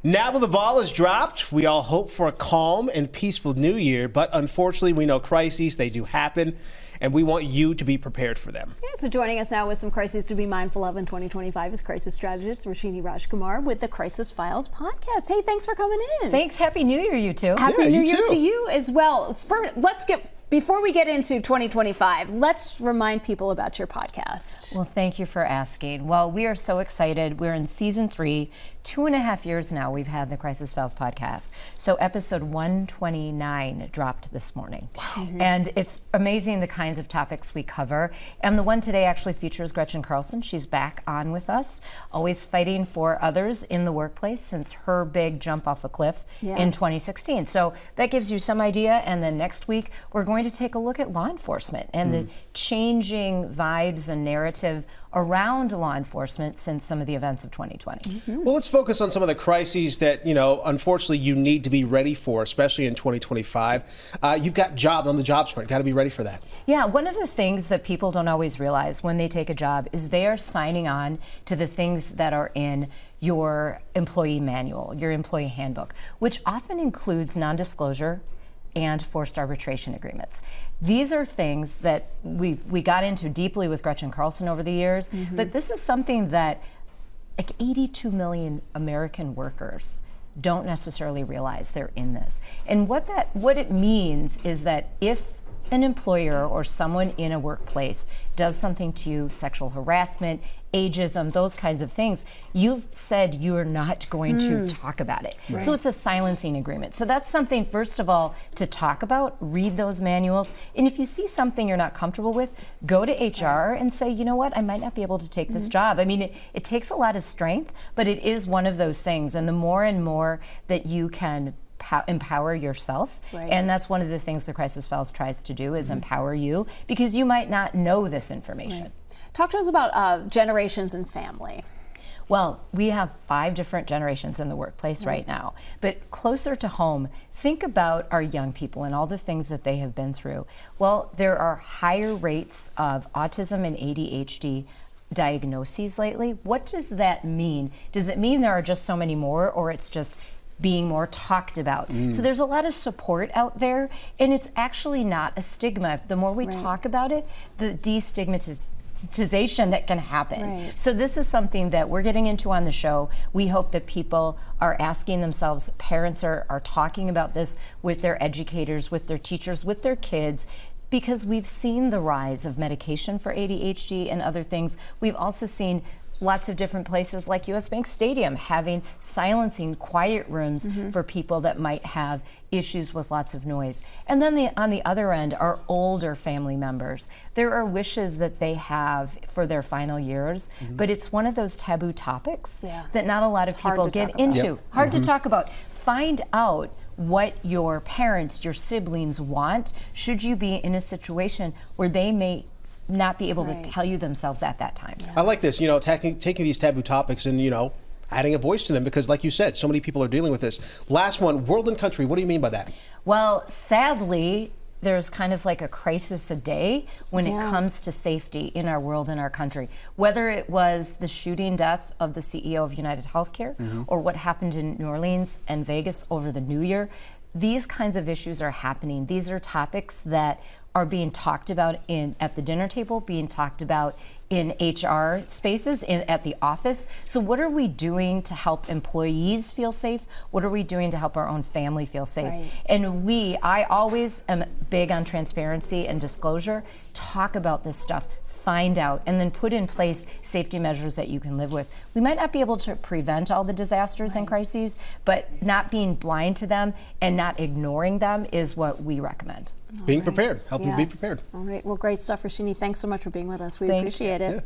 Now that the ball is dropped, we all hope for a calm and peaceful new year, but unfortunately we know crises, they do happen, and we want you to be prepared for them. Yeah, so joining us now with some crises to be mindful of in 2025 is crisis strategist Roshini with the Crisis Files podcast. Hey, thanks for coming in. Thanks. Happy New Year, you two. Happy New Year to you as well. Before we get into 2025, let's remind people about your podcast. Well, thank you for asking. Well, we are so excited. We're in season 3, 2.5 years now we've had the Crisis Files podcast. So episode 129 dropped this morning. Wow. Mm-hmm. And it's amazing the kinds of topics we cover. And the one today actually features Gretchen Carlson. She's back on with us, always fighting for others in the workplace since her big jump off a cliff in 2016. So that gives you some idea. And then next week, we're going to take a look at law enforcement and the changing vibes and narrative around law enforcement since some of the events of 2020. Mm-hmm. Well, let's focus on some of the crises that, unfortunately you need to be ready for, especially in 2025. You've got on the jobs front, got to be ready for that. Yeah, one of the things that people don't always realize when they take a job is they are signing on to the things that are in your employee manual, your employee handbook, which often includes non-disclosure and forced arbitration agreements. These are things that we got into deeply with Gretchen Carlson over the years, but this is something that like 82 million American workers don't necessarily realize they're in this. And what it means is that if an employer or someone in a workplace does something to you, sexual harassment, ageism, those kinds of things, you've said you are not going to talk about it. Right. So it's a silencing agreement. So that's something, first of all, to talk about, read those manuals. And if you see something you're not comfortable with, go to HR and say, you know what, I might not be able to take this job. I mean, it takes a lot of strength, but it is one of those things. And the more and more that you can empower yourself. Right. And that's one of the things the Crisis Files tries to do is empower you because you might not know this information. Right. Talk to us about generations and family. Well, we have 5 different generations in the workplace right now, but closer to home, think about our young people and all the things that they have been through. Well, there are higher rates of autism and ADHD diagnoses lately. What does that mean? Does it mean there are just so many more, or it's just being more talked about? So there's a lot of support out there, and it's actually not a stigma. The more we talk about it, the destigmatization that can happen. Right. So this is something that we're getting into on the show. We hope that people are asking themselves, parents are talking about this with their educators, with their teachers, with their kids, because we've seen the rise of medication for ADHD and other things. We've also seen lots of different places like US Bank Stadium having silencing quiet rooms for people that might have issues with lots of noise. And then on the other end are older family members. There are wishes that they have for their final years, but it's one of those taboo topics that not a lot of people get into. Hard to talk about. Find out what your parents, your siblings want, should you be in a situation where they may not be able to tell you themselves at that time. I like this, taking these taboo topics and, adding a voice to them because, like you said, so many people are dealing with this. Last one, world and country. What do you mean by that? Well, sadly, there's kind of like a crisis a day when it comes to safety in our world and our country. Whether it was the shooting death of the CEO of United Healthcare or what happened in New Orleans and Vegas over the New Year, these kinds of issues are happening. These are topics that are being talked about at the dinner table, being talked about in HR spaces, at the office. So what are we doing to help employees feel safe? What are we doing to help our own family feel safe? Right. And I always am big on transparency and disclosure. Talk about this stuff, find out, and then put in place safety measures that you can live with. We might not be able to prevent all the disasters and crises, but not being blind to them and not ignoring them is what we recommend. Being prepared, helping you be prepared. All right, well, great stuff, Roshini. Thanks so much for being with us. We appreciate it. Yeah.